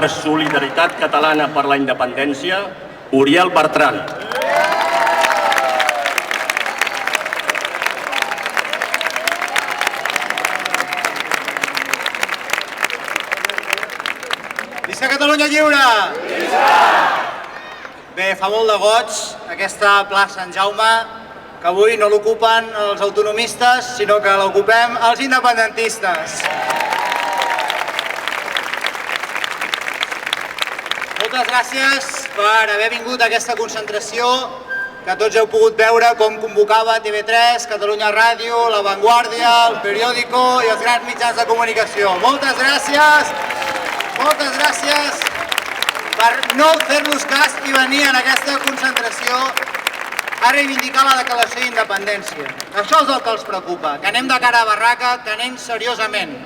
per Solidaritat Catalana per la Independència, Oriol Bertran. Visca Catalunya Lliure! Bé, fa molt de goig aquesta plaça Sant Jaume, que avui no l'ocupen els autonomistes, sinó que l'ocupem els independentistes. Moltes gràcies per haver vingut a aquesta concentració, que tots heu pogut veure com convocava TV3, Catalunya Ràdio, La Vanguardia, El Periódico i els grans mitjans de comunicació. Moltes gràcies per no fer-nos cas i venir en aquesta concentració a reivindicar la declaració d'independència. Això és el que els preocupa, que anem de cara a barraca, que anem seriosament.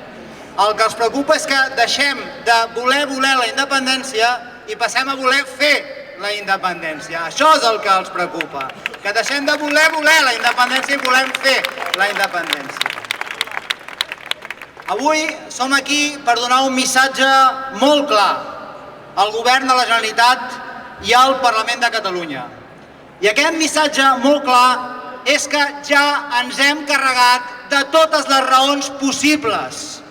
El que els preocupa és que deixem de voler la independència i passem a voler fer la independència. Això és el que els preocupa, que deixem de voler la independència i volem fer la independència. Avui som aquí per donar un missatge molt clar al Govern de la Generalitat i al Parlament de Catalunya. I aquest missatge molt clar és que ja ens hem carregat de totes les raons possibles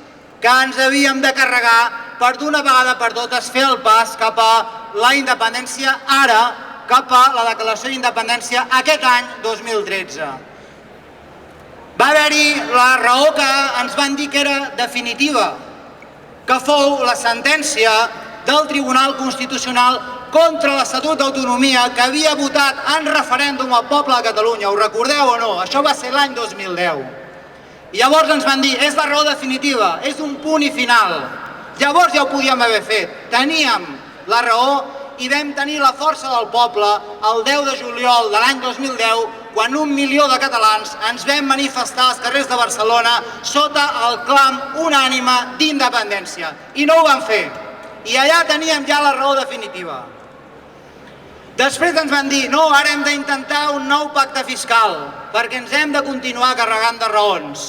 que ens havíem de carregar per d'una vegada per totes fer el pas cap a la independència ara, cap a la declaració d'independència aquest any 2013. Va haver-hi la raó que ens van dir que era definitiva, que fou la sentència del Tribunal Constitucional contra l'Estatut d'Autonomia que havia votat en referèndum al poble de Catalunya. Ho recordeu o no? Això va ser l'any 2010. I llavors ens van dir, és la raó definitiva, és un punt i final. Llavors ja ho podíem haver fet. Teníem la raó i vam tenir la força del poble el 10 de juliol de l'any 2010, quan 1 milió de catalans ens vam manifestar als carrers de Barcelona sota el clam unànime d'independència. I no ho vam fer. I allà teníem ja la raó definitiva. Després ens van dir, no, ara hem d'intentar un nou pacte fiscal, perquè ens hem de continuar carregant de raons.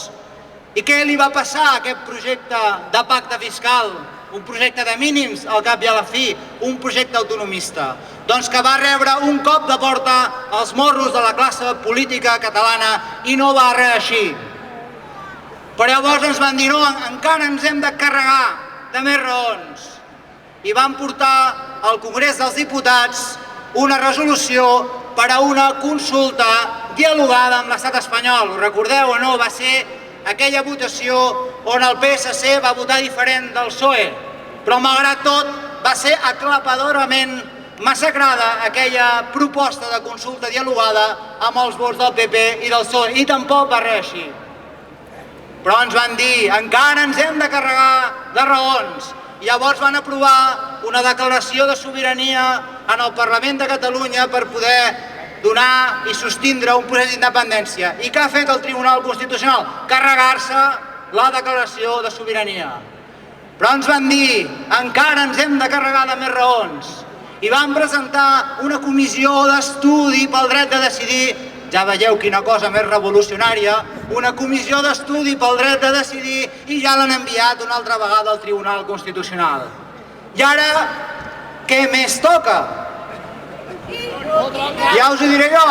I què li va passar a aquest projecte de pacte fiscal? Un projecte de mínims, al cap i a la fi, un projecte autonomista. Doncs que va rebre un cop de porta als morros de la classe política catalana i no va reeixir. Però llavors ens van dir, no, encara ens hem de carregar de més raons. I van portar al Congrés dels Diputats una resolució per a una consulta dialogada amb l'estat espanyol. Ho recordeu o no? Va ser aquella votació on el PSC va votar diferent del PSOE, però malgrat tot va ser aclapadorament massacrada aquella proposta de consulta dialogada amb els vots del PP i del PSOE, i tampoc va reeixir. Però ens van dir, encara ens hem de carregar de raons. I llavors van aprovar una declaració de sobirania en el Parlament de Catalunya per poder donar i sostindre un procés d'independència. I què ha fet el Tribunal Constitucional? Carregar-se la declaració de sobirania. Però ens van dir, encara ens hem de carregar de més raons. I van presentar una comissió d'estudi pel dret de decidir, ja veieu quina cosa més revolucionària, una comissió d'estudi pel dret de decidir i ja l'han enviat una altra vegada al Tribunal Constitucional. I ara, què més toca? Ja us ho diré jo.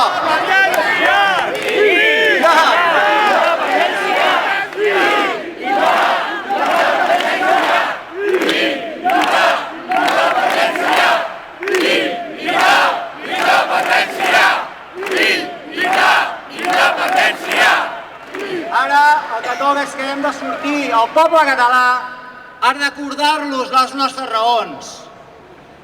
Ara el que toca és que hem de sortir al poble català a recordar-los les nostres raons.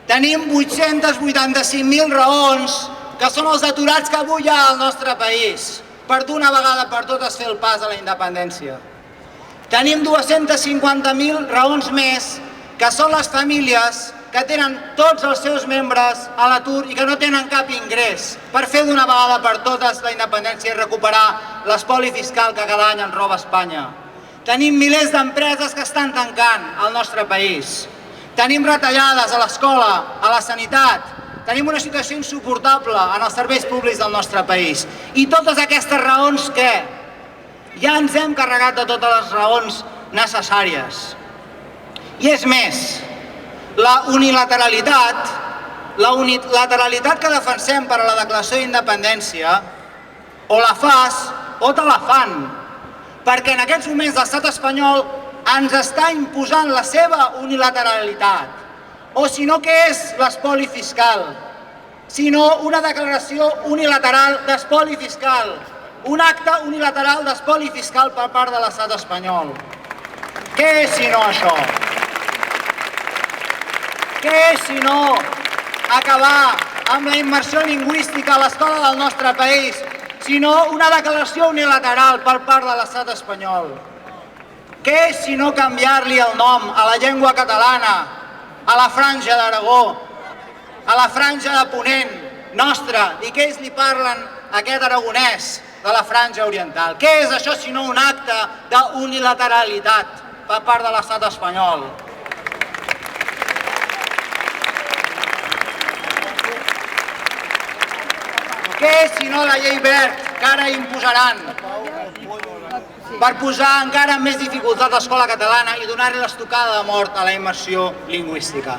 Tenim 885.000 raons que són els aturats que avui hi ha al nostre país per d'una vegada per totes fer el pas a la independència. Tenim 250.000 raons més que són les famílies que tenen tots els seus membres a l'atur i que no tenen cap ingrés per fer d'una vegada per totes la independència i recuperar l'espoli fiscal que cada any ens roba Espanya. Tenim milers d'empreses que estan tancant al nostre país. Tenim retallades a l'escola, a la sanitat. Tenim una situació insuportable en els serveis públics del nostre país. I totes aquestes raons, què? Ja ens hem carregat de totes les raons necessàries. I és més, La unilateralitat que defensem per a la declaració d'independència, o la fas o te la fan, perquè en aquests moments l'estat espanyol ens està imposant la seva unilateralitat. O si no, què és l'espoli fiscal? Sinó una declaració unilateral d'espoli fiscal, un acte unilateral d'espoli fiscal per part de l'estat espanyol. Què és si no això? Què és si no acabar amb la immersió lingüística a l'escola del nostre país, sinó una declaració unilateral per part de l'estat espanyol? Què és si no canviar-li el nom a la llengua catalana, a la Franja d'Aragó, a la Franja de Ponent nostra, i que ells li parlen aquest aragonès de la Franja Oriental? Què és això si no un acte d'unilateralitat per part de l'estat espanyol? Què és si no la llei Wert que ara imposaran per posar encara més dificultat a l'escola catalana i donar-li l'estocada de mort a la immersió lingüística?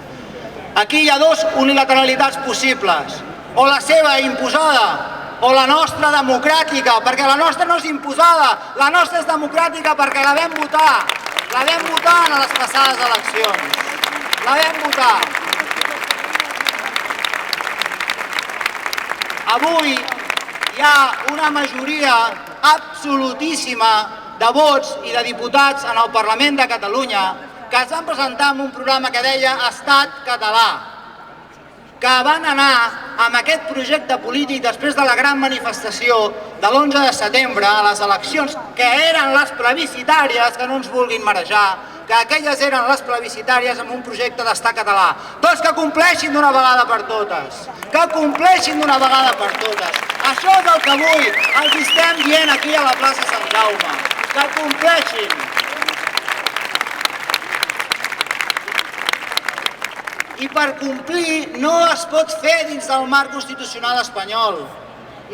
Aquí hi ha dues unilateralitats possibles, o la seva imposada o la nostra democràtica, perquè la nostra no és imposada, la nostra és democràtica perquè la vam votar en les passades eleccions, la vam votar. Avui hi ha una majoria absolutíssima de vots i de diputats en el Parlament de Catalunya que es van presentar amb un programa que deia Estat català, que van anar amb aquest projecte polític després de la gran manifestació de l'11 de setembre a les eleccions, que eren les plebiscitàries, que no ens vulguin marejar, que aquelles eren les plebiscitàries amb un projecte d'estat català. Doncs que compleixin d'una vegada per totes, que compleixin d'una vegada per totes. Això és el que avui els estem dient aquí a la plaça Sant Jaume, que compleixin. I per complir no es pot fer dins del marc constitucional espanyol.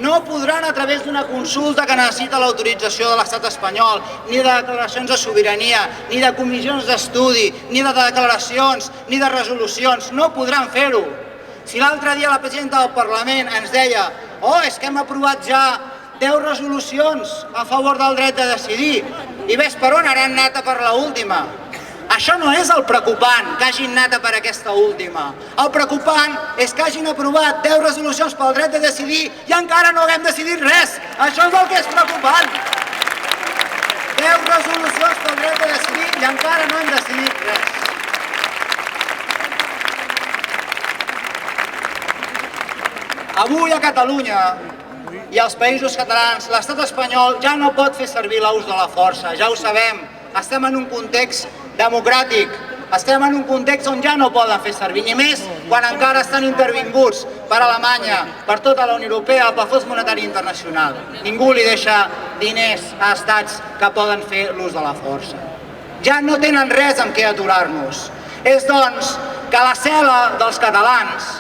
No podran a través d'una consulta que necessita l'autorització de l'estat espanyol, ni de declaracions de sobirania, ni de comissions d'estudi, ni de declaracions, ni de resolucions. No podran fer-ho. Si l'altre dia la presidenta del Parlament ens deia és que hem aprovat ja 10 resolucions a favor del dret de decidir i ves per on ara han anat per l'última. Això no és el preocupant, que hagin anat per aquesta última. El preocupant és que hagin aprovat 10 resolucions pel dret de decidir i encara no haguem decidit res. Això és el que és preocupant. 10 resolucions pel dret de decidir i encara no hem decidit res. Avui a Catalunya i als països catalans l'estat espanyol ja no pot fer servir l'ús de la força, ja ho sabem. Estem en un context democràtic, estem en un context on ja no poden fer servir, ni més quan encara estan intervinguts per Alemanya, per tota la Unió Europea, pel Fons Monetari Internacional. Ningú li deixa diners a estats que poden fer l'ús de la força. Ja no tenen res amb què aturar-nos. És, doncs, que la cel·la dels catalans,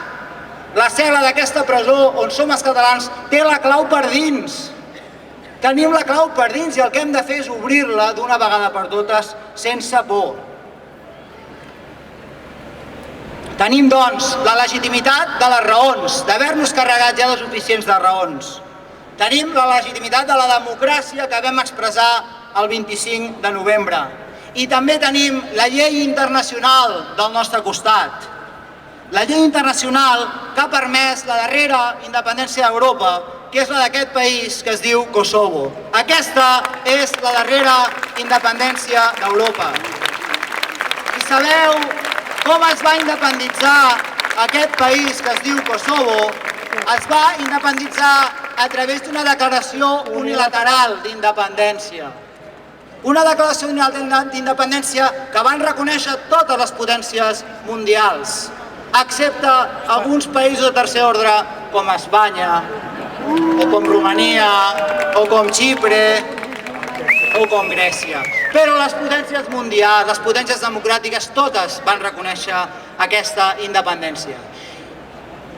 la cel·la d'aquesta presó on som els catalans, té la clau per dins. Tenim la clau per dins i el que hem de fer és obrir-la d'una vegada per totes sense por. Tenim, doncs, la legitimitat de les raons, d'haver-nos carregat ja de suficients de raons. Tenim la legitimitat de la democràcia que vam expressar el 25 de novembre. I també tenim la llei internacional del nostre costat. La llei internacional que ha permès la darrera independència d'Europa, que és la d'aquest país que es diu Kosovo. Aquesta és la darrera independència d'Europa. I sabeu com es va independitzar aquest país que es diu Kosovo? Es va independitzar a través d'una declaració unilateral d'independència. Una declaració d'independència que van reconèixer totes les potències mundials, excepte alguns països de tercer ordre com Espanya, o com Romania, o com Xipre, o com Grècia. Però les potències mundials, les potències democràtiques, totes van reconèixer aquesta independència.